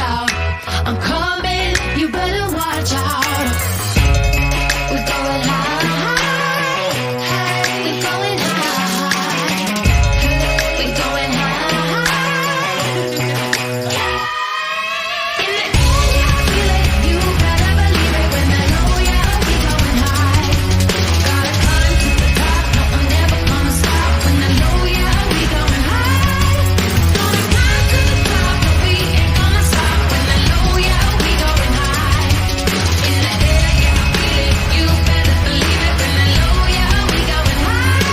out. I'm coming, you better watch out. We're going high, we're going high, we're going high. In the air, yeah, I feel it. You better believe it. When they're low, yeah, we going high. Gotta climb to the top, no, I'm never gonna stop. When they're low, yeah, we going high. Gonna climb to the top, no, we ain't gonna stop. When they're low, yeah, we going high. In the air, yeah, I feel it. You better believe it. When they're low, yeah, we going high.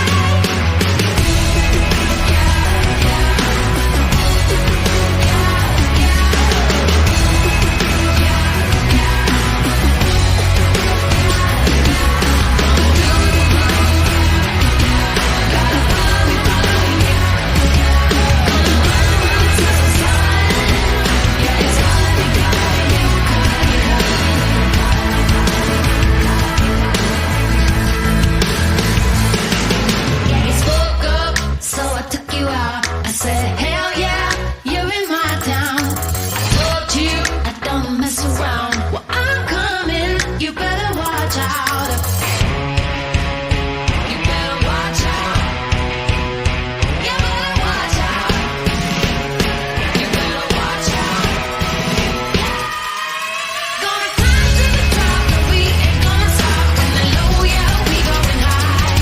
Yeah, you spoke up, so I took you out. I said, hell yeah, you're in my town. I told you I don't mess around. Well, I'm coming, you better watch out. You better watch out. You better watch out. You better watch out. Gonna climb to the top, but we ain't gonna stop. When they're low, yeah, we going high.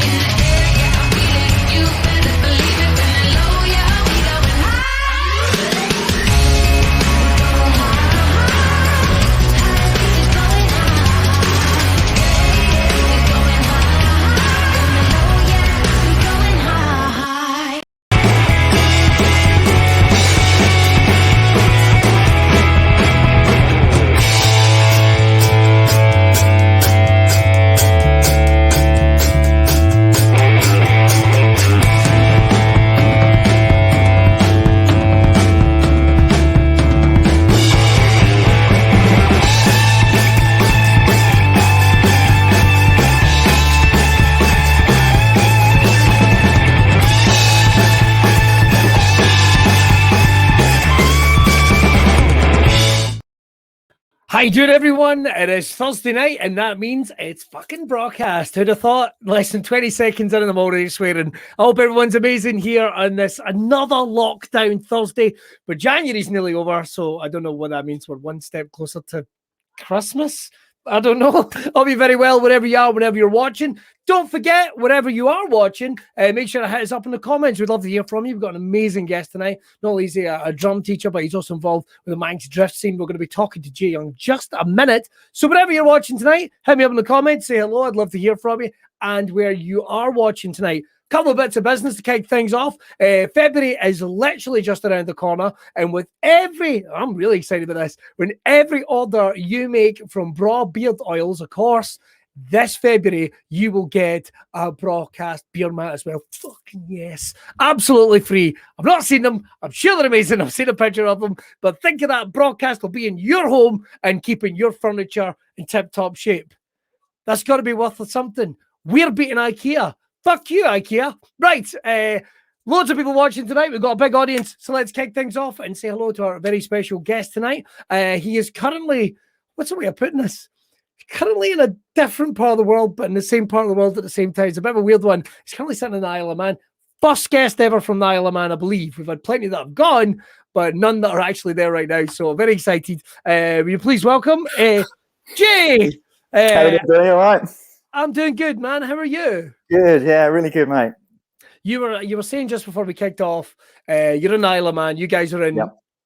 In the air, yeah, I feel it. You better believe it. When they're low, yeah, we going high. How you doing, everyone? It is Thursday night, and that means it's fucking Braw Cast. Who'd have thought? Less than 20 seconds in and I'm already swearing. I hope everyone's amazing here on this another lockdown Thursday. But January's nearly over, so I don't know what that means. We're one step closer to Christmas. I don't know. I'll be very well wherever you are, whenever you're watching. Don't forget, wherever you are watching, make sure to hit us up in the comments. We'd love to hear from you. We've got an amazing guest tonight. Not only is he a drum teacher, but he's also involved with the Manx drift scene. We're going to be talking to Jay Young just a minute. So wherever you're watching tonight, hit me up in the comments. Say hello. I'd love to hear from you. And where you are watching tonight, couple of bits of business to kick things off. February is literally just around the corner, and with I'm really excited about this. When every order you make from Braw Beard oils, of course, this February you will get a Braw Cast beard mat as well. Fucking yes, absolutely free. I've not seen them. I'm sure they're amazing. I've seen a picture of them, but think of that. Braw Cast will be in your home and keeping your furniture in tip-top shape. That's got to be worth something. We're beating IKEA. Fuck you, IKEA. Right. Loads of people watching tonight. We've got a big audience. So let's kick things off and say hello to our very special guest tonight. He is currently, what's the way of putting this? Currently in a different part of the world, but in the same part of the world at the same time. It's a bit of a weird one. He's currently sitting in the Isle of Man. First guest ever from the Isle of Man, I believe. We've had plenty that have gone, but none that are actually there right now. So very excited. Will you please welcome Jay? How are you doing? All right? I'm doing good, man. How are you? Good, yeah, really good, mate. You were saying just before we kicked off, you're in Isle of Man. You guys are in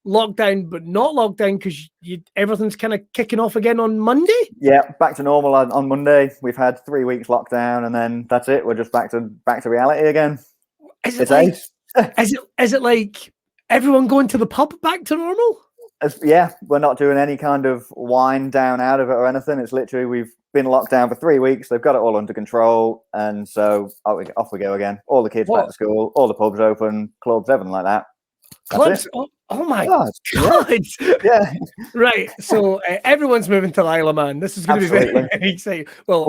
lockdown, but not lockdown because everything's kind of kicking off again on Monday. Yeah, back to normal on Monday. We've had 3 weeks lockdown, and then that's it. We're just back to reality again. Is it like everyone going to the pub back to normal? Yeah, we're not doing any kind of wind down out of it or anything. It's literally we've been locked down for 3 weeks. They've got it all under control, and so off we go again. All the kids back to school, all the pubs open, clubs, everything like that. Clubs? Oh my God! Yeah. Right. So everyone's moving to the Isle of Man. This is going to be very, very exciting. Well,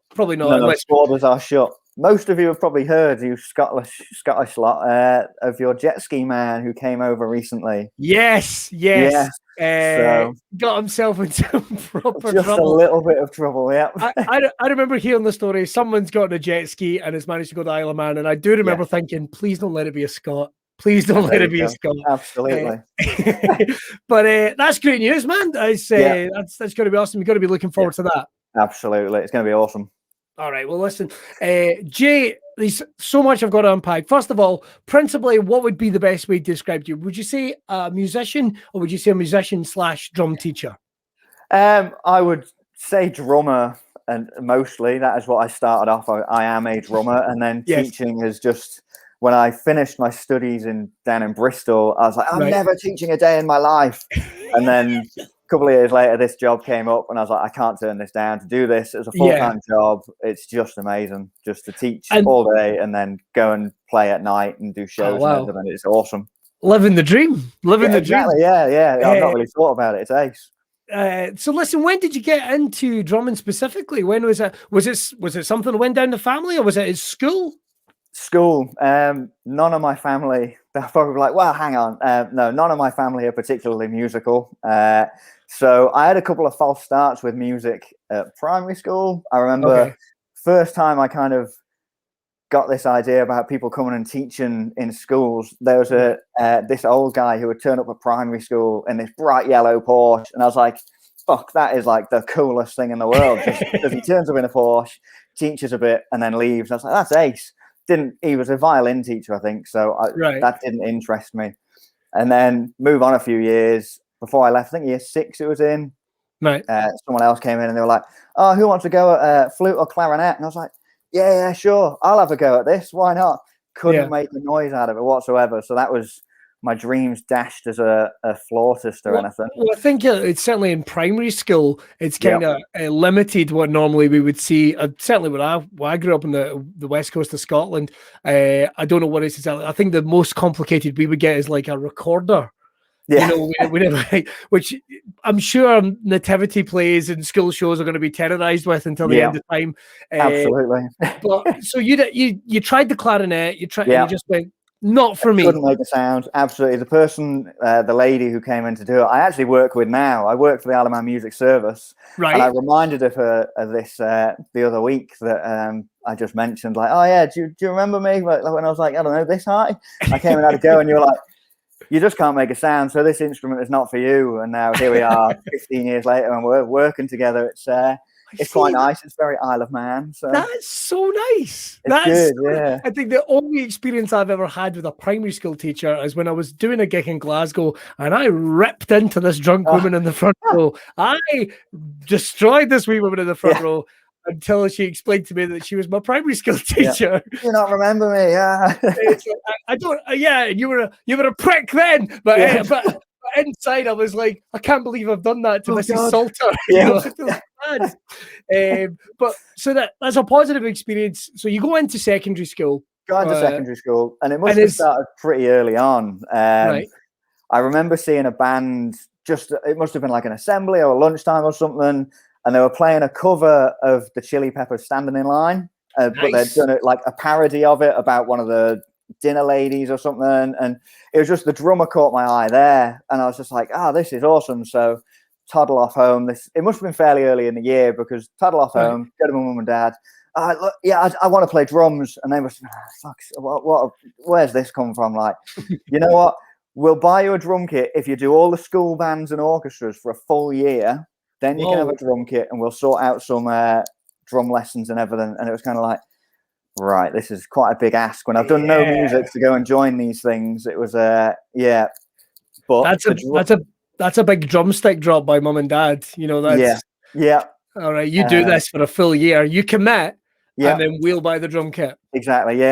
probably not. No, borders are shut. most of you have probably heard, you Scottish lot, of your jet ski man who came over recently. Yes. Yeah. So Got himself into proper just trouble. a little bit of trouble, yeah. I remember hearing the story. Someone's got on a jet ski and has managed to go to the Isle of Man, and I do remember thinking, please don't let it be a Scot. Please don't let it be a Scot. Absolutely. But that's great news, man. That's going to be awesome. We've got to be looking forward to that. Absolutely. It's going to be awesome. All right. Well, listen, Jay, there's so much I've got to unpack. First of all, principally, what would be the best way to describe you? Would you say a musician, or would you say a musician / drum teacher? I would say drummer, and mostly that is what I started off. I am a drummer, and then teaching is just when I finished my studies down in Bristol. I was like, I'm never teaching a day in my life, and then a couple of years later, this job came up, and I was like, I can't turn this down. To do this as a full-time job, it's just amazing. Just to teach all day and then go and play at night and do shows. And it's awesome. Living the dream. Living the dream. Yeah. I've not really thought about it. It's ace. So listen, when did you get into drumming specifically? When was it? Was it something that went down the family, or was it at school? School. None of my family. They're probably like, well, hang on. No, none of my family are particularly musical. So I had a couple of false starts with music at primary school. I remember first time I kind of got this idea about people coming and teaching in schools. There was this old guy who would turn up at primary school in this bright yellow Porsche, and I was like, fuck, that is like the coolest thing in the world. Just because he turns up in a Porsche, teaches a bit, and then leaves. I was like, that's ace. He was a violin teacher, I think, so that didn't interest me. And then move on a few years before I left. I think year 6 it was in. Right. Someone else came in and they were like, "Oh, who wants to go at flute or clarinet?" And I was like, "Yeah, sure, I'll have a go at this. Why not?" Couldn't make a noise out of it whatsoever. So that was my dreams dashed as a flautist or anything. Well, I think it's certainly in primary school, it's kind of limited what normally we would see. Certainly when I grew up in the west coast of Scotland, I don't know what it's exactly. I think the most complicated we would get is like a recorder. Yeah. You know, we never, which I'm sure nativity plays and school shows are going to be terrorized with until the end of time. Absolutely. But so you tried the clarinet, you just went, not for me. Couldn't make a sound. Absolutely. The person, the lady who came in to do it, I actually work with now. I work for the Isle of Man Music Service. Right. And I reminded her of this the other week that I just mentioned, like, oh yeah, do you remember me? Like when I was like, I don't know, this high? I came and had a go, and you were like, you just can't make a sound, so this instrument is not for you. And now here we are 15 years later, and we're working together. It's quite nice. It's very Isle of Man. So that's so nice. That's good, yeah. I think the only experience I've ever had with a primary school teacher is when I was doing a gig in Glasgow, and I ripped into this drunk woman in the front row. I destroyed this wee woman in the front row until she explained to me that she was my primary school teacher. You don't remember me, I don't. You were a prick then, but inside I was like, I can't believe I've done that to Mrs. Salter. Yeah. But so that's a positive experience. So you go into secondary school. Secondary school, and it must have started pretty early on. I remember seeing a band. It must have been like an assembly or a lunchtime or something. And they were playing a cover of the Chili Peppers' Standing in Line, but they'd done it like a parody of it about one of the dinner ladies or something. And it was just the drummer caught my eye there. And I was just like, this is awesome. So toddle off home. It must have been fairly early in the year, because toddle off home, go to my mum and dad. I want to play drums. And they must have been, fuck, where's this come from? Like, you know what? We'll buy you a drum kit if you do all the school bands and orchestras for a full year. Then you can have a drum kit, and we'll sort out some drum lessons and everything. And it was kind of like, right, this is quite a big ask. When I've done no music to go and join these things, it was But that's a big drumstick drop by mum and dad. You know, that's all right. You do this for a full year, you commit, and then we'll buy the drum kit. Exactly.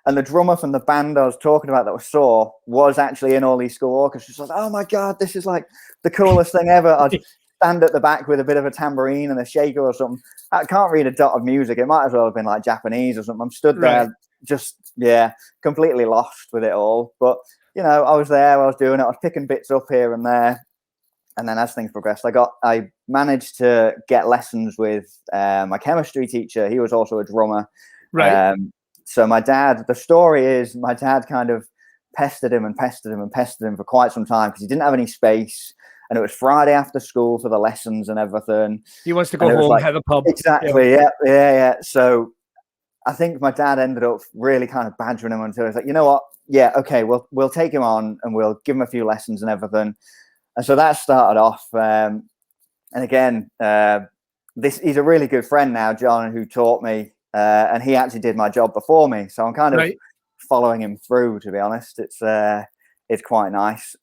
And the drummer from the band I was talking about that was sore was actually in all these school orchestras. I was like, oh my God, this is like the coolest thing ever. I'd stand at the back with a bit of a tambourine and a shaker or something. I can't read a dot of music. It might as well have been like Japanese or something. I'm stood there just, completely lost with it all. But, you know, I was there, I was doing it. I was picking bits up here and there. and then as things progressed, I managed to get lessons with my chemistry teacher. He was also a drummer. Right. So my dad, the story is my dad kind of pestered him for quite some time because he didn't have any space. And it was Friday after school for the lessons and everything. He wants to And go it was home, like, have a pub. exactly. Yeah. So I think my dad ended up really kind of badgering him until he was like, you know what? Yeah, okay, we'll take him on and we'll give him a few lessons and everything. And so that started off. And again, he's a really good friend now, John, who taught me, and he actually did my job before me. So I'm kind of following him through, to be honest. It's quite nice.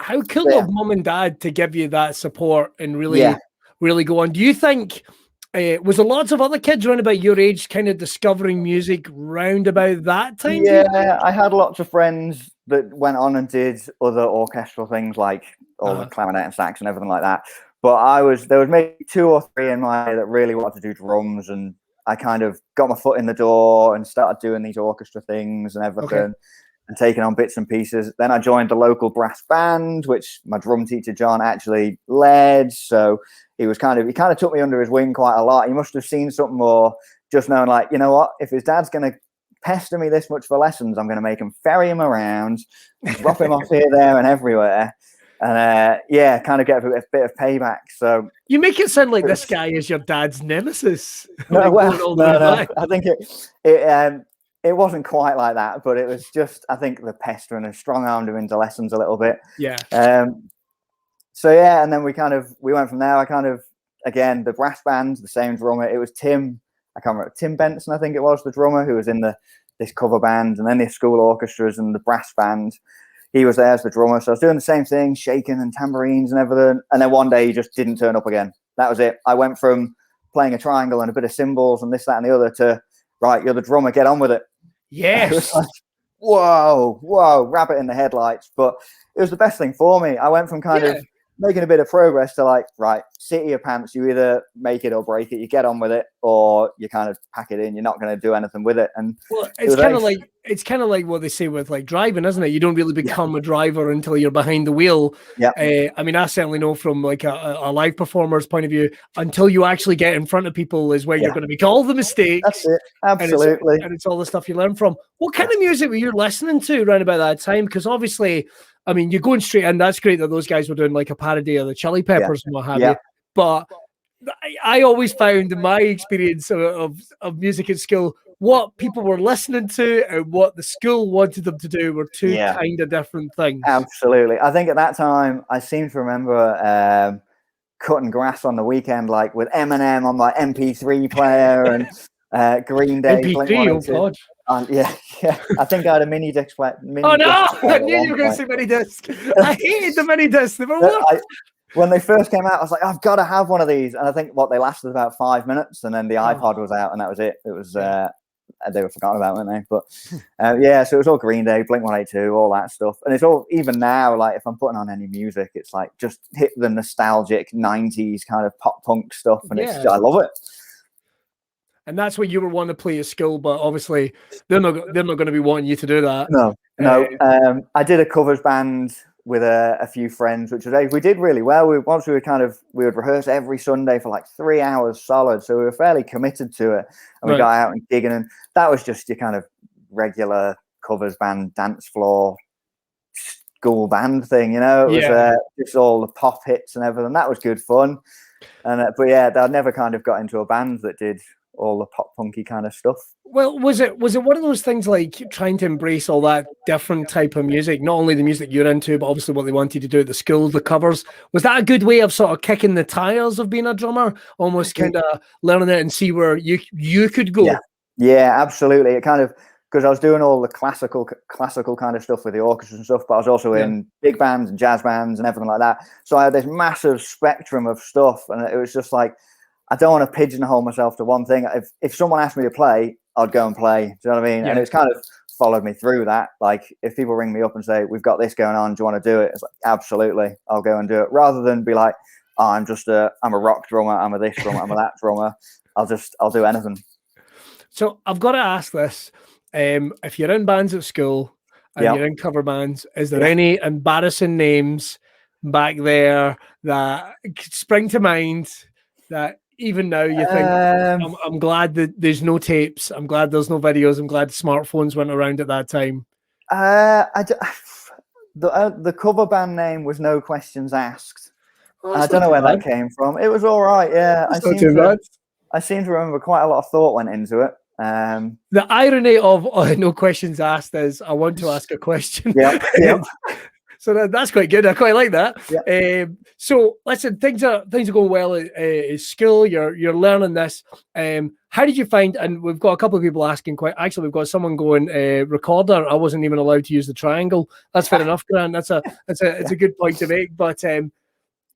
How cool of mum and dad to give you that support and really go on. Do you think was there lots of other kids around about your age kind of discovering music round about that time? Yeah, I had lots of friends that went on and did other orchestral things like all the clarinet and sax and everything like that. But there was maybe 2 or 3 in my that really wanted to do drums, and I kind of got my foot in the door and started doing these orchestra things and everything. And taking on bits and pieces. Then I joined the local brass band, which my drum teacher John actually led. So he kind of took me under his wing quite a lot. He must have seen something more, just knowing like, you know what, if his dad's going to pester me this much for lessons, I'm going to make him ferry him around, drop him off here, there, and everywhere. And kind of get a bit of payback. So you make it sound like this guy is your dad's nemesis. No, I think it wasn't quite like that, but it was just, I think, the pestering and strong-armed him into lessons a little bit. Yeah. So yeah, and then we went from there. Again, the brass band, the same drummer. It was Tim, I can't remember, Tim Benson, I think it was, the drummer who was in this cover band, and then the school orchestras and the brass band. He was there as the drummer. So I was doing the same thing, shaking and tambourines and everything. And then one day he just didn't turn up again. That was it. I went from playing a triangle and a bit of cymbals and this, that, and the other to, right, you're the drummer, get on with it. Yes. It was like, whoa, rabbit in the headlights. But it was the best thing for me. I went from kind of making a bit of progress to like, right, sit your pants. You either make it or break it. You get on with it, or you kind of pack it in. You're not going to do anything with it. And it's kind of like what they say with like driving, isn't it? You don't really become a driver until you're behind the wheel. Yeah. I mean, I certainly know from like a live performer's point of view, until you actually get in front of people is where you're going to make all the mistakes. That's it. Absolutely. And it's all the stuff you learn from. What kind of music were you listening to around about that time? Because obviously, I mean, you're going straight in. That's great that those guys were doing like a parody of the Chili Peppers and what have you. But I always found in my experience of music at school, what people were listening to and what the school wanted them to do were two kind of different things. Absolutely. I think at that time, I seem to remember cutting grass on the weekend, like with Eminem on my MP3 player and Green Day. MP3, oh God. Yeah. I think I had a mini disc player. Oh no! I knew you were going to say mini disc. I hated the mini disc. They were when they first came out, I was like, I've got to have one of these. And I think they lasted about 5 minutes, and then the iPod was out, and that was it. It was they were forgotten about, weren't they? But so it was all Green Day, Blink-182, all that stuff. And it's all, even now, like if I'm putting on any music, it's like just hit the nostalgic 90s kind of pop punk stuff, and I love it. And that's what you were wanting to play at school, but obviously they're not going to be wanting you to do that. No. I did a covers band with a few friends, which we did really well. We would rehearse every Sunday for like 3 hours solid, so we were fairly committed to it, and we got out and gigging, and that was just your kind of regular covers band, dance floor, school band thing, you know. It was just all the pop hits and everything. That was good fun, and I never kind of got into a band that did all the pop punky kind of stuff. Well, was it one of those things like trying to embrace all that different type of music, not only the music you're into, but obviously what they wanted to do at the school, the covers? Was that a good way of sort of kicking the tires of being a drummer, almost kind of learning it and see where you could go? Yeah, absolutely. It kind of, because I was doing all the classical kind of stuff with the orchestra and stuff, but I was also in big bands and jazz bands and everything like that. So I had this massive spectrum of stuff, and it was just like, I don't want to pigeonhole myself to one thing. If someone asked me to play, I'd go and play. Do you know what I mean? Yeah. And it's kind of followed me through that. Like if people ring me up and say, we've got this going on, do you want to do it? It's like, absolutely, I'll go and do it. Rather than be like, oh, I'm a rock drummer, I'm a this drummer, I'm a that drummer. I'll do anything. So I've got to ask this. If you're in bands at school and you're in cover bands, is there any embarrassing names back there that spring to mind that even now you think, Um, I'm glad that there's no tapes. I'm glad there's no videos. I'm glad smartphones went around at that time. The cover band name was No Questions Asked. Oh, I that's don't not know too where that bad. came from. It was all right. Yeah, That's not too bad. I seem to remember quite a lot of thought went into it. The irony of no questions asked is I want to ask a question. Yep. So that's quite good. I quite like that. Yeah. So listen, things are going well at school. You're learning this. How did you find? And we've got a couple of people asking. Actually, we've got someone going recorder. I wasn't even allowed to use the triangle. That's fair enough, Grant. It's a good point to make. But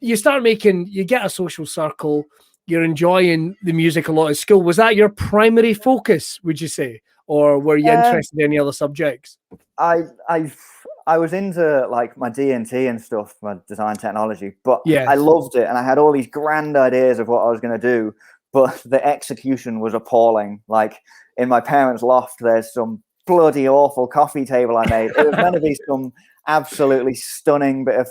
you get a social circle. You're enjoying the music a lot at school. Was that your primary focus, would you say? Or were you interested in any other subjects? I was into like my D&T and stuff, my design technology, but Yeah. I loved it. And I had all these grand ideas of what I was going to do, but the execution was appalling. Like in my parents' loft, there's some bloody awful coffee table I made. It was meant to be some absolutely stunning bit of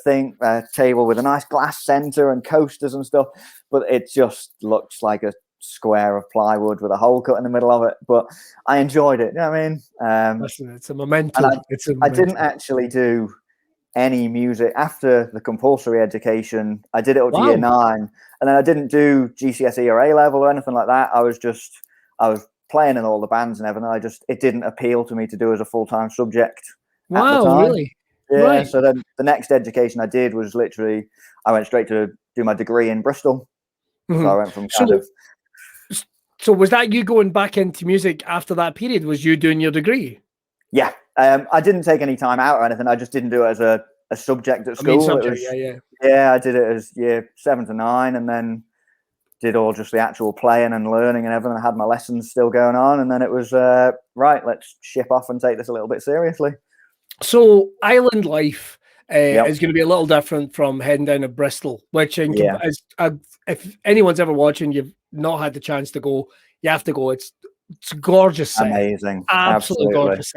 table with a nice glass center and coasters and stuff, but it just looks like a square of plywood with a hole cut in the middle of it. But I enjoyed it. You know what I mean? It's a memento. I didn't actually do any music after the compulsory education. I did it up to year 9, and then I didn't do GCSE or A level or anything like that. I was playing in all the bands and everything. It didn't appeal to me to do as a full-time subject. Wow, really? Yeah. Right. So then the next education I did was literally I went straight to do my degree in Bristol. Mm-hmm. So I went from So was that you going back into music after that period? Was you doing your degree? Yeah. I didn't take any time out or anything. I just didn't do it as a subject at school. Yeah, I did it as year 7 to 9, and then did all just the actual playing and learning and everything. I had my lessons still going on, and then it was right, let's ship off and take this a little bit seriously. So island life is going to be a little different from heading down to Bristol, which if anyone's ever watching, you've not had the chance to go, you have to go. It's gorgeous. Amazing. Absolutely gorgeous.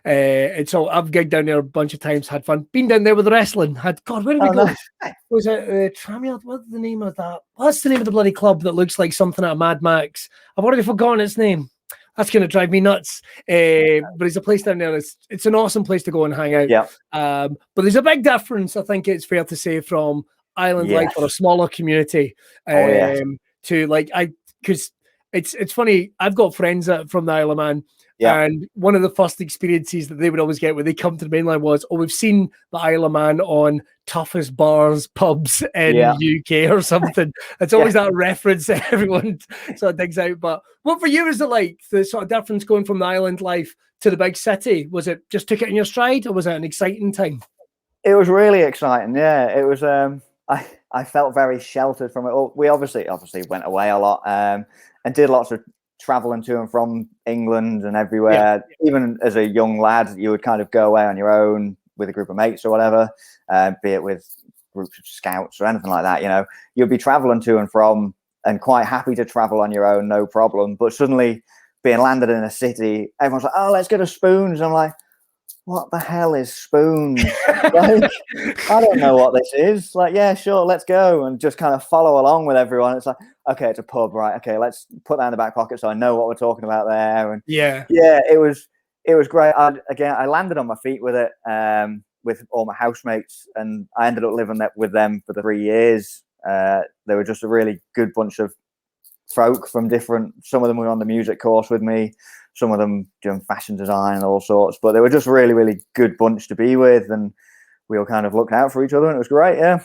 And so I've gigged down there a bunch of times, had fun. Been down there with the wrestling. Where did we go? Nice. Was it Tramiel? What's the name of that? What's the name of the bloody club that looks like something out of Mad Max? I've already forgotten its name. That's going to drive me nuts. But it's a place down there. It's an awesome place to go and hang out. Yeah. But there's a big difference, I think it's fair to say, from island life or a smaller community to because it's funny. I've got friends from the Isle of Man. Yeah. And one of the first experiences that they would always get when they come to the mainland was, we've seen the Isle of Man on toughest bars, pubs in UK or something. It's always that reference that everyone sort of digs out. But what for you is it like, the sort of difference going from the island life to the big city? Was it just took it in your stride, or was it an exciting time? It was really exciting. Yeah, it was. I felt very sheltered from it all. We obviously went away a lot and did lots of traveling to and from England and everywhere. Even as a young lad, you would kind of go away on your own with a group of mates or whatever, be it with groups of scouts or anything like that. You know, you'll be traveling to and from and quite happy to travel on your own, no problem. But suddenly being landed in a city, everyone's like, oh, let's go to Spoons. I'm like, what the hell is Spoons? Like, I don't know what this is. Like, yeah, sure, let's go, and just kind of follow along with everyone. It's like, okay, it's a pub, right? Okay, let's put that in the back pocket so I know what we're talking about there. And it was great. I landed on my feet with it, with all my housemates, and I ended up living with them for the 3 years. They were just a really good bunch of folk from different. Some of them were on the music course with me. Some of them doing fashion design and all sorts, but they were just really, really good bunch to be with, and we all kind of looked out for each other, and it was great. Yeah.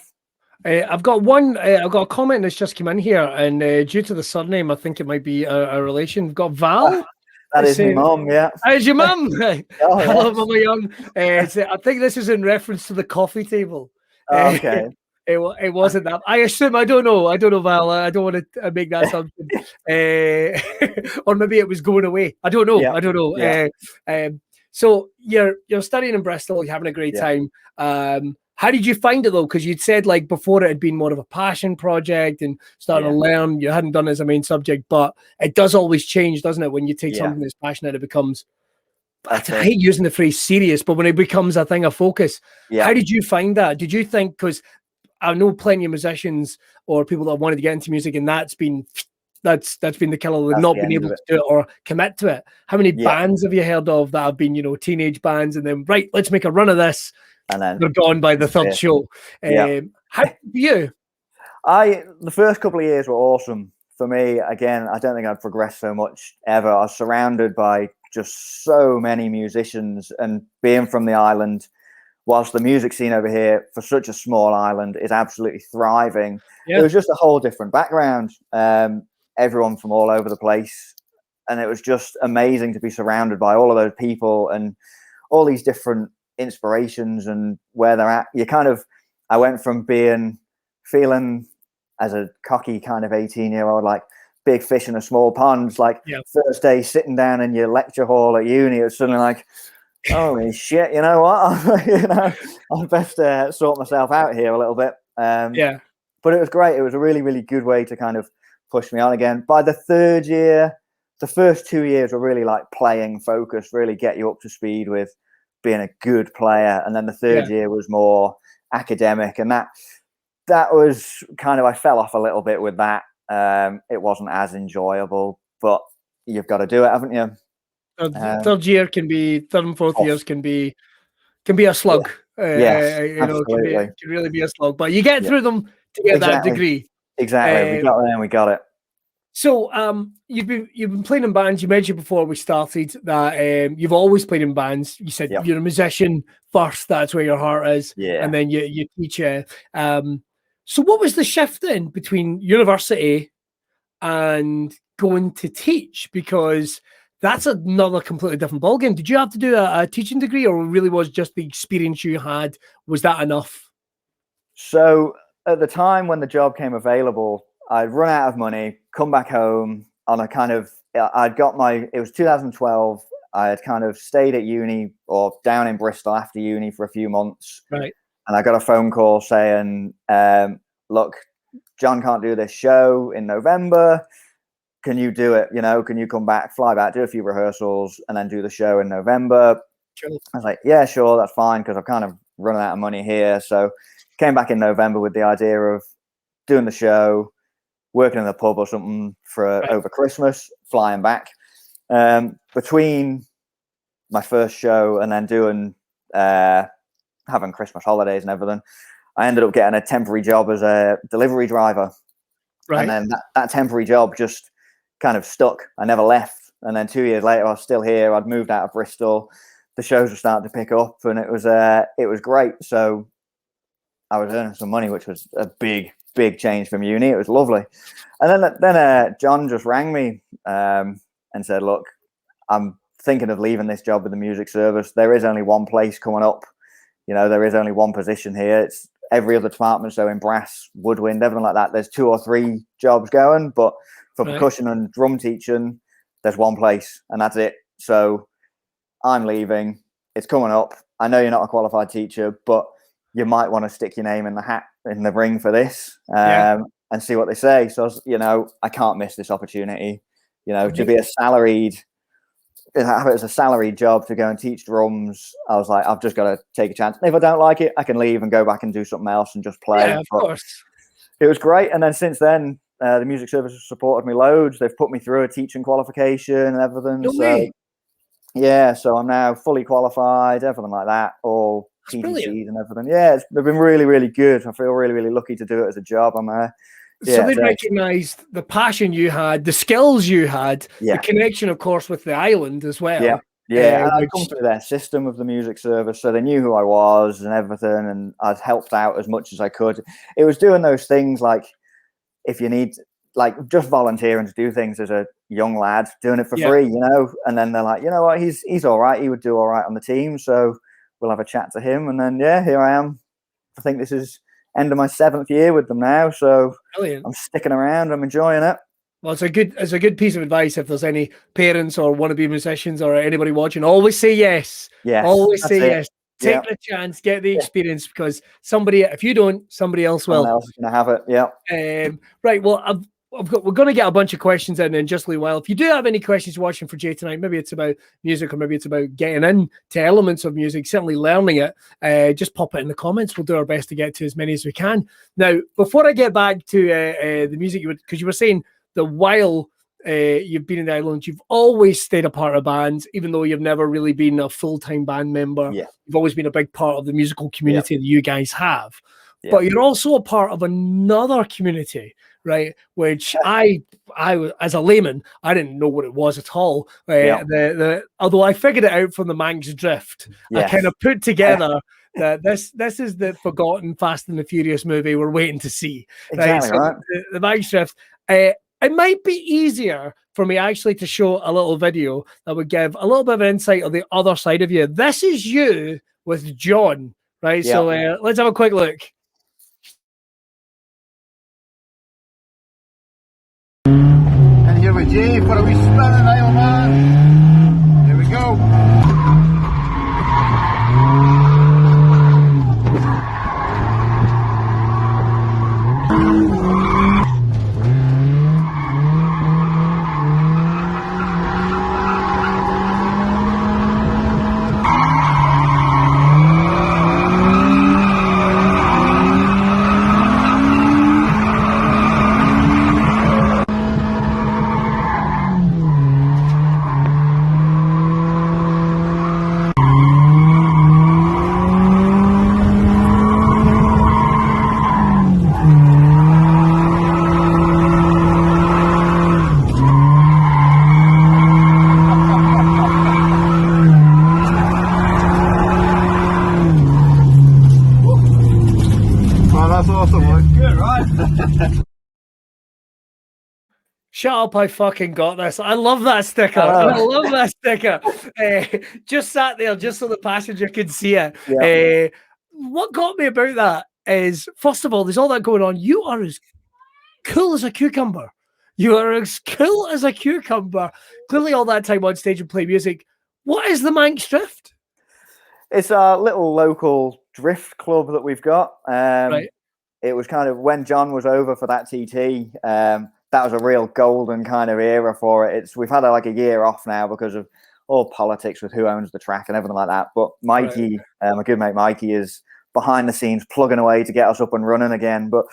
I've got a comment that's just come in here, and due to the surname, I think it might be a relation. We've got Val. That is my mum, yeah. How's your mum? Hello, yes. Mama Young. I think this is in reference to the coffee table. Okay. It wasn't that. I assume. I don't know, Val. I don't want to make that assumption. Or maybe it was going away. I don't know. Yeah. I don't know. Yeah. So you're studying in Bristol. You're having a great time. How did you find it though? Because you'd said like before it had been more of a passion project and starting to learn. You hadn't done it as a main subject, but it does always change, doesn't it? When you take something that's passionate, it becomes. I hate using the phrase serious, but when it becomes a thing of focus, how did you find that? Did you think, because I know plenty of musicians or people that wanted to get into music, and that's been the killer. They've That's not the been end able of to it. do it or commit to it. How many Yeah. bands have you heard of that have been, teenage bands, and then right, let's make a run of this? And then They're gone by the third Yeah. show. Yeah. How do you? The first couple of years were awesome for me. Again, I don't think I'd progressed so much ever. I was surrounded by just so many musicians, and being from the island, whilst the music scene over here for such a small island is absolutely thriving, Yeah. it was just a whole different background. Everyone from all over the place, and it was just amazing to be surrounded by all of those people and all these different inspirations and where they're at. I went from feeling as a cocky kind of 18-year-old, like big fish in a small pond, like first day sitting down in your lecture hall at uni, it's suddenly like, holy shit, you know what? I best sort myself out here a little bit. But it was great. It was a really, really good way to kind of push me on again. By the third year, the first 2 years were really like playing focused, really get you up to speed with being a good player. And then the third year was more academic, and that was kind of, I fell off a little bit with that. It wasn't as enjoyable, but you've got to do it, haven't you? Third year can be, third and fourth years can be a slug. Yes, Can really be a slug, but you get through them to get that degree. Exactly. We got there and we got it. So you've been playing in bands. You mentioned before we started that you've always played in bands. You said you're a musician first, that's where your heart is. Yeah. And then you teach. So what was the shift then between university and going to teach? Because that's another completely different ballgame. Did you have to do a teaching degree, or really was just the experience you had, was that enough? So at the time when the job came available, I'd run out of money, come back home on a kind of, it was 2012. I had kind of stayed at uni or down in Bristol after uni for a few months. Right. And I got a phone call saying, look, John can't do this show in November. Can you do it? Can you come back, fly back, do a few rehearsals, and then do the show in November? Sure. I was like, yeah, sure, that's fine, because I've kind of run out of money here. So came back in November with the idea of doing the show, working in the pub or something for over Christmas, flying back. Between my first show and then doing having Christmas holidays and everything, I ended up getting a temporary job as a delivery driver. Right. And then that temporary job just kind of stuck. I never left. And then 2 years later, I was still here. I'd moved out of Bristol. The shows were starting to pick up, and it was great. So I was earning some money, which was a big change from uni. It was lovely. And then John just rang me and said, look, I'm thinking of leaving this job with the music service. There is only one place coming up. There is only one position here. It's every other department. So in brass, woodwind, everything like that, there's 2 or 3 jobs going. But for percussion and drum teaching, there's one place, and that's it. So I'm leaving. It's coming up. I know you're not a qualified teacher, but you might want to stick your name in the hat, in the ring for this, and see what they say. So, I can't miss this opportunity, to be have it as a salaried job to go and teach drums. I was like, I've just got to take a chance. And if I don't like it, I can leave and go back and do something else and just play. Yeah, of course. It was great. And then since then, the music service has supported me loads. They've put me through a teaching qualification and everything. So I'm now fully qualified, everything like that, all TTCs and everything. Yeah, they've been really, really good. I feel really, really lucky to do it as a job. So they recognised the passion you had, the skills you had, the connection, of course, with the island as well. Yeah, and I'd come through their system of the music service, so they knew who I was and everything, and I'd helped out as much as I could. It was doing those things like, if you need, like, just volunteering to do things as a young lad, doing it for free, and then they're like, you know what, he's all right, he would do all right on the team, so we'll have a chat to him. And then here I am. I think this is end of my 7th year with them now, so brilliant. I'm sticking around, I'm enjoying it. Well, it's a good piece of advice if there's any parents or wannabe musicians or anybody watching. Always say yes. Always say yes. Take the chance, get the experience, because if you don't, somebody else will. Someone else is going to have it. Yeah. Right. Well, we're going to get a bunch of questions in just a while. If you do have any questions watching for Jay tonight, maybe it's about music or maybe it's about getting into elements of music, certainly learning it, just pop it in the comments. We'll do our best to get to as many as we can. Now, before I get back to the music, because you were saying that while you've been in the islands, you've always stayed a part of bands, even though you've never really been a full-time band member. Yeah. You've always been a big part of the musical community that you guys have. Yeah. But you're also a part of another community, right? Which I as a layman, I didn't know what it was at all. Although I figured it out from the Manx drift, I kind of put together that this is the forgotten Fast and the Furious movie we're waiting to see. Exactly, right? The Manx drift. It might be easier for me actually to show a little video that would give a little bit of insight on the other side of you. This is you with John, right? Yeah. So let's have a quick look. And here with Jay for a wee spin in the Isle Man. Here we go. Shut up, I fucking got this. I love that sticker. I love that sticker. Just sat there just so the passenger could see it. Yeah. What got me about that is, first of all, there's all that going on. You are as cool as a cucumber. You are as cool as a cucumber. Clearly all that time on stage and play music. What is the Manx Drift? It's a little local drift club that we've got. Right. It was kind of when John was over for that TT, that was a real golden kind of era for it. We've had like a year off now because of all politics with who owns the track and everything like that. But Mikey, my good mate Mikey, is behind the scenes plugging away to get us up and running again. But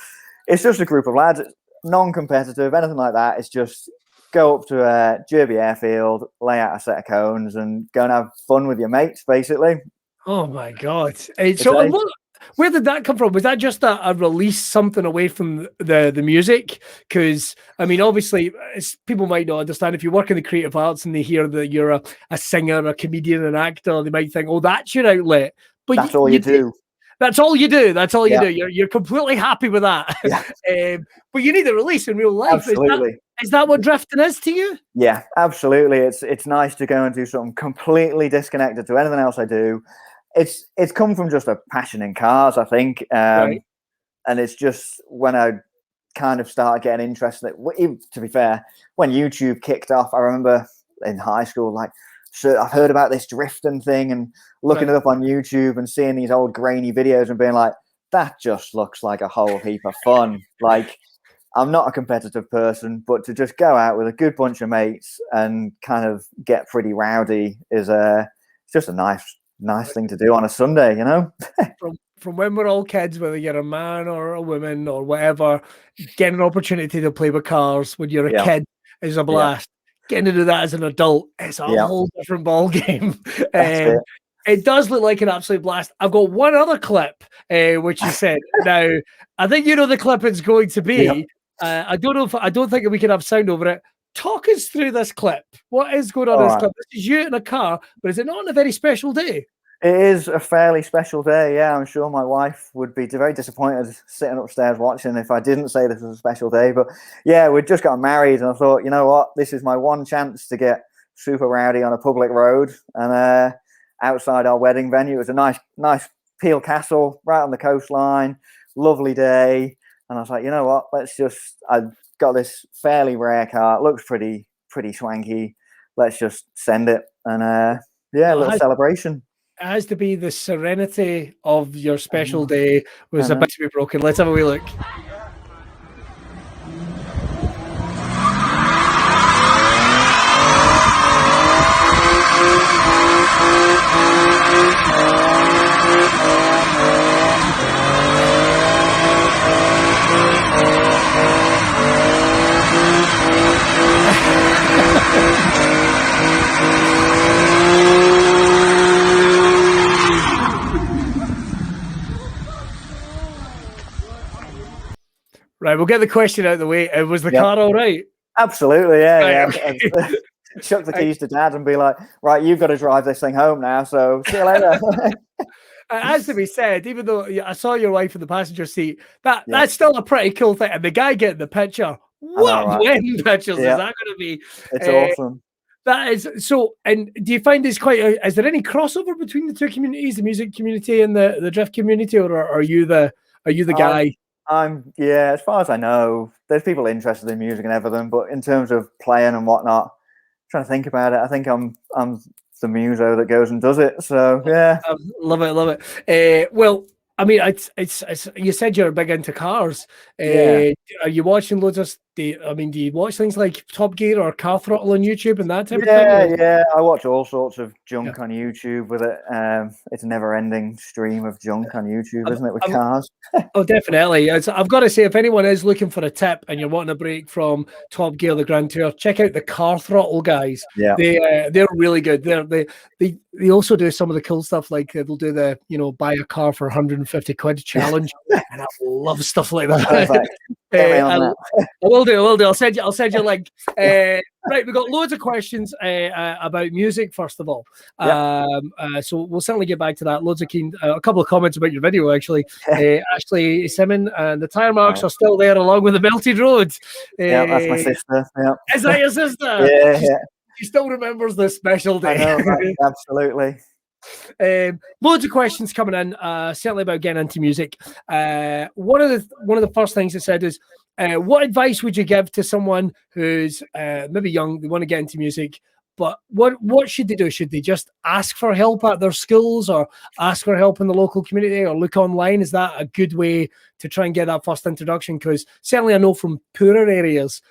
it's just a group of lads, non-competitive, anything like that. It's just go up to Derby Airfield, lay out a set of cones and go and have fun with your mates, basically. Oh my God. So where did that come from? Was that just a release, something away from the music? Because, I mean, obviously, people might not understand if you work in the creative arts and they hear that you're a singer, a comedian, an actor, they might think, oh, that's your outlet. But that's all you do. That's all you do. That's all you do. You're completely happy with that. Yeah. But you need a release in real life. Absolutely. Is that what drifting is to you? Yeah, absolutely. It's nice to go and do something completely disconnected to anything else I do. It's come from just a passion in cars, I think. And it's just when I kind of started getting interested, to be fair, when YouTube kicked off, I remember in high school, like, so I've heard about this drifting thing and looking it up on YouTube and seeing these old grainy videos and being like, that just looks like a whole heap of fun. Like, I'm not a competitive person, but to just go out with a good bunch of mates and kind of get pretty rowdy is it's just a nice thing to do on a Sunday, you know. From when we're all kids, whether you're a man or a woman or whatever, getting an opportunity to play with cars when you're a kid is a blast. Getting to do that as an adult, it's a whole different ball game. It does look like an absolute blast. I've got one other clip, which you said. Now, I think you know the clip it's going to be. I don't think we can have sound over it. Talk us through this clip. What is going on in this clip? This is you in a car, but is it not on a very special day? It is a fairly special day, yeah. I'm sure my wife would be very disappointed sitting upstairs watching if I didn't say this was a special day. But yeah, we'd just got married and I thought, you know what? This is my one chance to get super rowdy on a public road. And outside our wedding venue, it was a nice Peel Castle right on the coastline. Lovely day. And I was like, you know what? I got this fairly rare car. It looks pretty swanky. Let's just send it. And a little celebration. It has to be the serenity of your special day was about to be broken. Let's have a wee look. Right, we'll get the question out of the way. Was the Yep. car all right? Absolutely, yeah. Right, Yeah. okay. Chuck the keys to Dad and be like, right, you've got to drive this thing home now. So see you later. It has to be said, even though I saw your wife in the passenger seat, Yeah. that's still a pretty cool thing. And the guy getting the picture, what right? wedding pictures Yeah. is that going to be? It's awesome. That is so. And do you find this quite? Is there any crossover between the two communities, the music community and the drift community, or are you the guy? Yeah, as far as I know, there's people interested in music and everything, but in terms of playing and whatnot, trying to think about it, I think I'm the muso that goes and does it. So yeah, Love it. Well, I mean, it's you said you're big into cars. Yeah. Are you watching loads of? Do you watch things like Top Gear or Car Throttle on YouTube and that type of thing? Yeah, I watch all sorts of junk on YouTube with it. It's a never-ending stream of junk on YouTube, isn't it, with cars? Oh, definitely. I've got to say, if anyone is looking for a tip and you're wanting a break from Top Gear, the Grand Tour, check out the Car Throttle guys. Yeah, they're really good. They also do some of the cool stuff, like they'll do the buy a car for 150 quid challenge, and I love stuff like that. Perfect. I will do. I'll send you a link. Right, we've got loads of questions about music. First of all, so we'll certainly get back to that. Loads of a couple of comments about your video actually. Ashley Simon and the tire marks are still there along with the melted roads. Yeah, that's my sister. Yeah, is that your sister? Yeah. She still remembers this special day. I know, absolutely. Loads of questions coming in, certainly about getting into music. One of the first things I said is, what advice would you give to someone who's maybe young, they want to get into music, but what should they do? Should they just ask for help at their schools, or ask for help in the local community, or look online? Is that a good way to try and get that first introduction? Because certainly I know from poorer areas,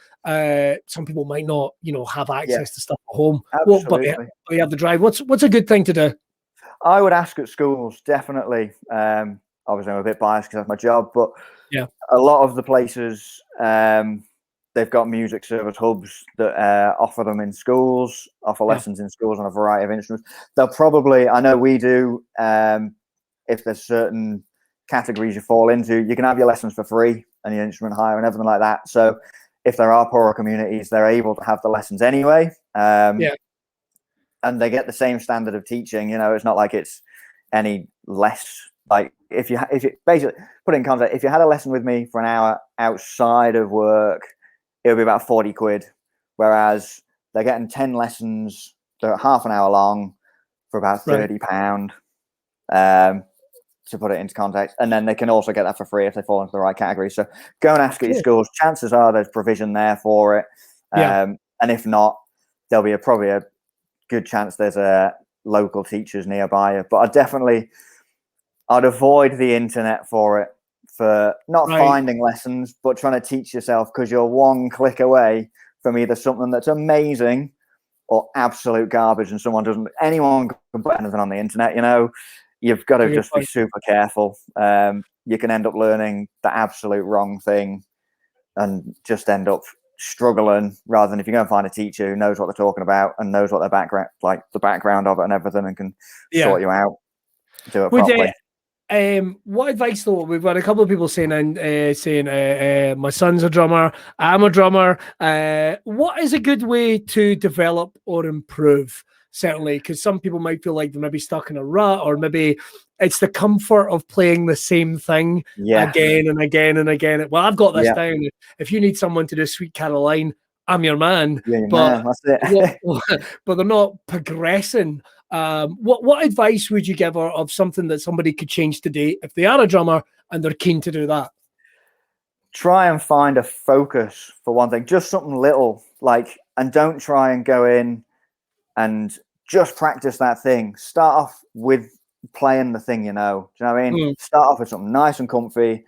some people might not, have access to stuff at home. But they have the drive. What's a good thing to do? I would ask at schools, definitely. Obviously, I'm a bit biased because that's my job, but a lot of the places, they've got music service hubs that offer them in schools, offer lessons in schools on a variety of instruments. They'll probably, I know we do, if there's certain categories you fall into, you can have your lessons for free and your instrument hire and everything like that. So if there are poorer communities, they're able to have the lessons anyway. And they get the same standard of teaching. It's not like it's any less. Like if you basically put it in context, if you had a lesson with me for an hour outside of work, it would be about 40 quid. Whereas they're getting 10 lessons that are half an hour long for about £30. To put it into context, and then they can also get that for free if they fall into the right category. So go and ask at your schools. Chances are there's provision there for it. And if not, there'll be probably a good chance there's a local teachers nearby. But I'd avoid the internet for it, for not finding lessons, but trying to teach yourself, because you're one click away from either something that's amazing or absolute garbage, and anyone can put anything on the internet. You've got to just be super careful. You can end up learning the absolute wrong thing and just end up struggling, rather than if you go and find a teacher who knows what they're talking about and knows what their background, like the background of it and everything, and can sort you out, do it properly. What advice though? We've got a couple of people saying my son's a drummer, I'm a drummer. What is a good way to develop or improve? Certainly, because some people might feel like they're maybe stuck in a rut, or maybe it's the comfort of playing the same thing again and again and again. Well, I've got this down. If you need someone to do Sweet Caroline, I'm your man. But that's it. But they're not progressing. What advice would you give her of something that somebody could change today if they are a drummer and they're keen to do that? Try and find a focus for one thing, just something little, and don't try and go in and just practice that thing. Start off with playing the thing, Do you know what I mean? Start off with something nice and comfy,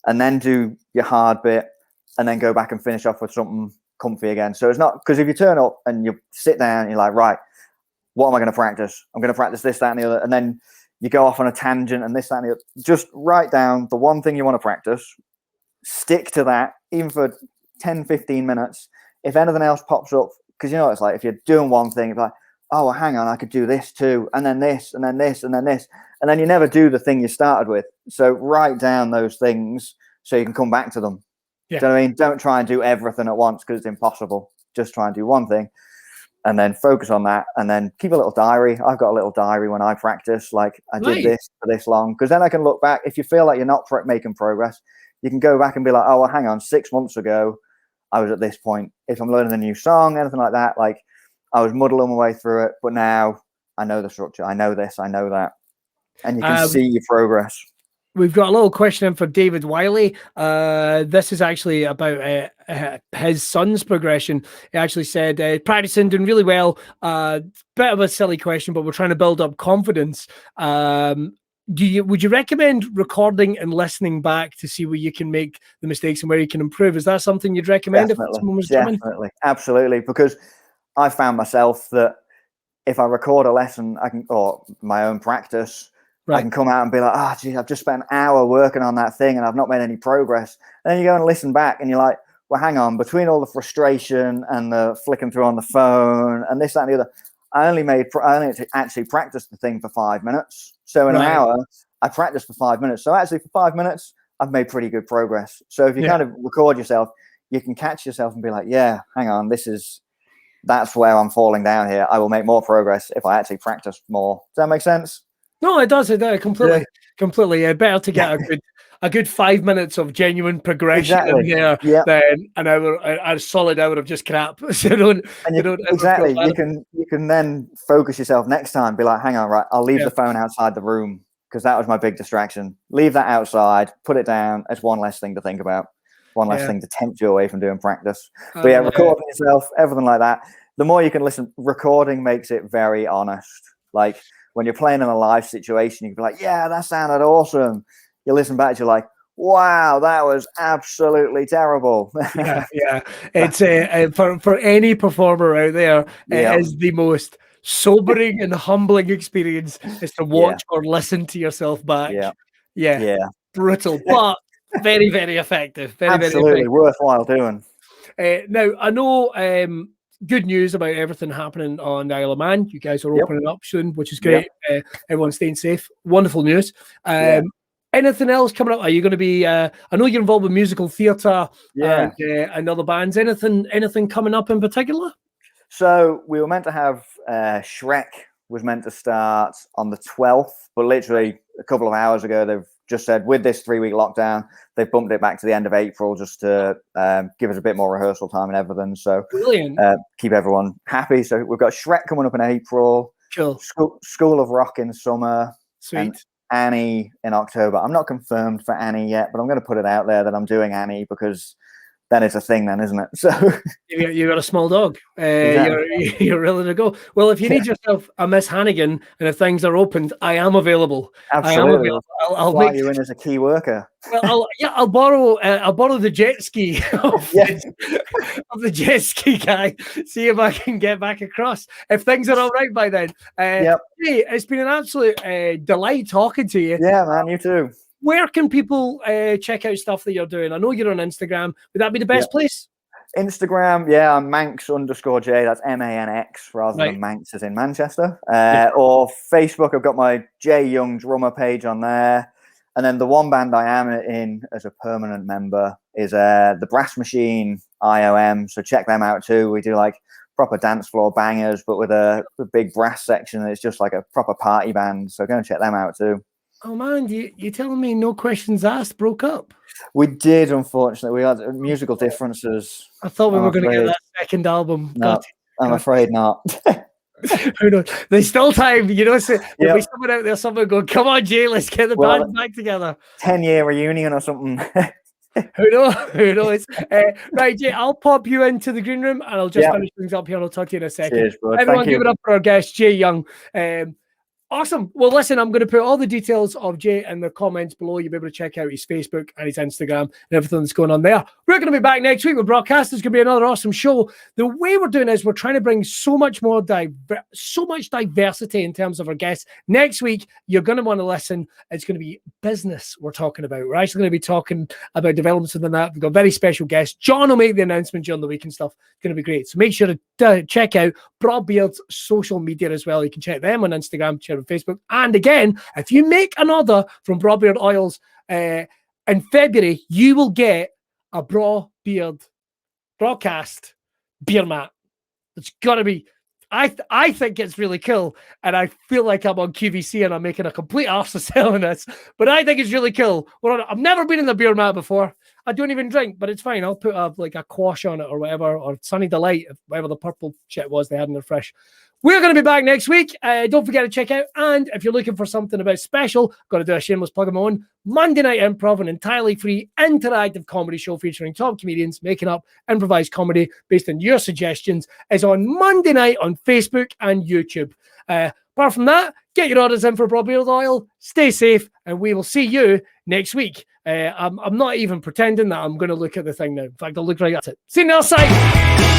and then do your hard bit, and then go back and finish off with something comfy again. So it's not, because if you turn up and you sit down and you're like, right, what am I going to practice? I'm going to practice this, that, and the other. And then you go off on a tangent and this, that, and the other. Just write down the one thing you want to practice, stick to that, even for 10, 15 minutes. If anything else pops up, because it's like, if you're doing one thing, it's like, oh, well, hang on, I could do this too, and then this, and then this, and then this. And then you never do the thing you started with. So write down those things so you can come back to them. Yeah. Do you know what I mean? Don't try and do everything at once because it's impossible. Just try and do one thing and then focus on that, and then keep a little diary. I've got a little diary when I practice, like I did this for this long, because then I can look back. If you feel like you're not making progress, you can go back and be like, oh, well, hang on, 6 months ago, I was at this point. If I'm learning a new song, anything like that, like I was muddling my way through it, but now I know the structure. I know this, I know that. And you can see your progress. We've got a little question in for David Wiley. This is actually about his son's progression. He actually said, practicing, doing really well. Bit of a silly question, but we're trying to build up confidence. Would you recommend recording and listening back to see where you can make the mistakes and where you can improve? Is that something you'd recommend if someone was drumming? Definitely, absolutely. Because I found myself that if I record a lesson, or my own practice, I can come out and be like, geez, I've just spent an hour working on that thing and I've not made any progress. And then you go and listen back and you're like, well, hang on, between all the frustration and the flicking through on the phone and this, that, and the other, I only actually practiced the thing for 5 minutes. So in an hour, I practiced for 5 minutes. So actually for 5 minutes, I've made pretty good progress. So if you kind of record yourself, you can catch yourself and be like, yeah, hang on, that's where I'm falling down here. I will make more progress if I actually practice more. Does that make sense? No, it does. It does completely. Better to get a good 5 minutes of genuine progression in there than an hour, a solid hour of just crap. So you can then focus yourself next time. Be like, hang on, right? I'll leave the phone outside the room because that was my big distraction. Leave that outside. Put it down. It's one less thing to think about. One less thing to tempt you away from doing practice. But recording yourself, everything like that. The more you can listen, recording makes it very honest. Like, when you're playing in a live situation, you can be like, yeah, that sounded awesome. You listen back, you're like, wow, that was absolutely terrible. It's for any performer out there, it is the most sobering and humbling experience is to watch or listen to yourself back. Brutal, but very, very effective. Very effective. Worthwhile doing. Now, I know good news about everything happening on the Isle of Man. You guys are opening up soon, which is great. Everyone's staying safe. Wonderful news. Anything else coming up? Are you going to be? I know you're involved with musical theatre and other bands. Anything coming up in particular? So we were meant to have Shrek was meant to start on the 12th, but literally a couple of hours ago, they've just said with this 3-week lockdown, they've bumped it back to the end of April just to give us a bit more rehearsal time and everything. So brilliant. Keep everyone happy. So we've got Shrek coming up in April. Cool. School of Rock in summer. Sweet. And Annie in October. I'm not confirmed for Annie yet, but I'm going to put it out there that I'm doing Annie because then it's a thing then, isn't it? So you got a small dog. You're ready to go. Well, if you need yourself a Miss Hannigan and if things are opened, I am available. Absolutely. I'll make you in as a key worker. Well, I'll borrow the jet ski of the jet ski guy. See if I can get back across. If things are all right by then. Hey, it's been an absolute delight talking to you. Yeah, man, you too. Where can people check out stuff that you're doing? I know you're on Instagram. Would that be the best place? Instagram, I'm Manx_J. That's MANX rather than Manx as in Manchester. Or Facebook, I've got my J Young drummer page on there. And then the one band I am in as a permanent member is the Brass Machine IOM. So check them out too. We do like proper dance floor bangers, but with a big brass section. It's just like a proper party band. So go and check them out too. Oh man, you telling me No Questions Asked broke up? We did, unfortunately. We had musical differences. I thought we were going to get that second album. No, I'm afraid not. Who knows? There's still time, there'll be someone out there, someone going, come on, Jay, let's get the band back together. 10-year reunion or something. Who knows? Right, Jay, I'll pop you into the green room and I'll just finish things up here and I'll talk to you in a second. Cheers, bro. Everyone give it up for our guest, Jay Young. Awesome. Well, listen, I'm going to put all the details of Jay in the comments below. You'll be able to check out his Facebook and his Instagram and everything that's going on there. We're going to be back next week with Braw Cast. It's going to be another awesome show. The way we're doing is we're trying to bring so much diversity in terms of our guests. Next week, you're going to want to listen. It's going to be business we're talking about. We're actually going to be talking about developments within that. We've got a very special guest. John will make the announcement during the week and stuff. It's going to be great. So make sure to check out Braw Beard's social media as well. You can check them on Instagram, check on Facebook. And again, if you make an order from Braw Beard Oils in February, you will get a Braw Beard, Braw Cast beer mat. It's got to be. I think it's really cool, and I feel like I'm on QVC and I'm making a complete arse of selling this, but I think it's really cool. I've never been in the beer mat before. I don't even drink, but it's fine. I'll put a quash on it or whatever, or Sunny Delight, whatever the purple shit was they had in their fridge. We're going to be back next week. Don't forget to check out. And if you're looking for something about special, got to do a shameless plug of my own. Monday Night Improv, an entirely free interactive comedy show featuring top comedians making up improvised comedy based on your suggestions, is on Monday night on Facebook and YouTube. Apart from that, get your orders in for Braw Beard oil. Stay safe, and we will see you next week. I'm not even pretending that I'm going to look at the thing now. In fact, I'll look right at it. See you on the other side.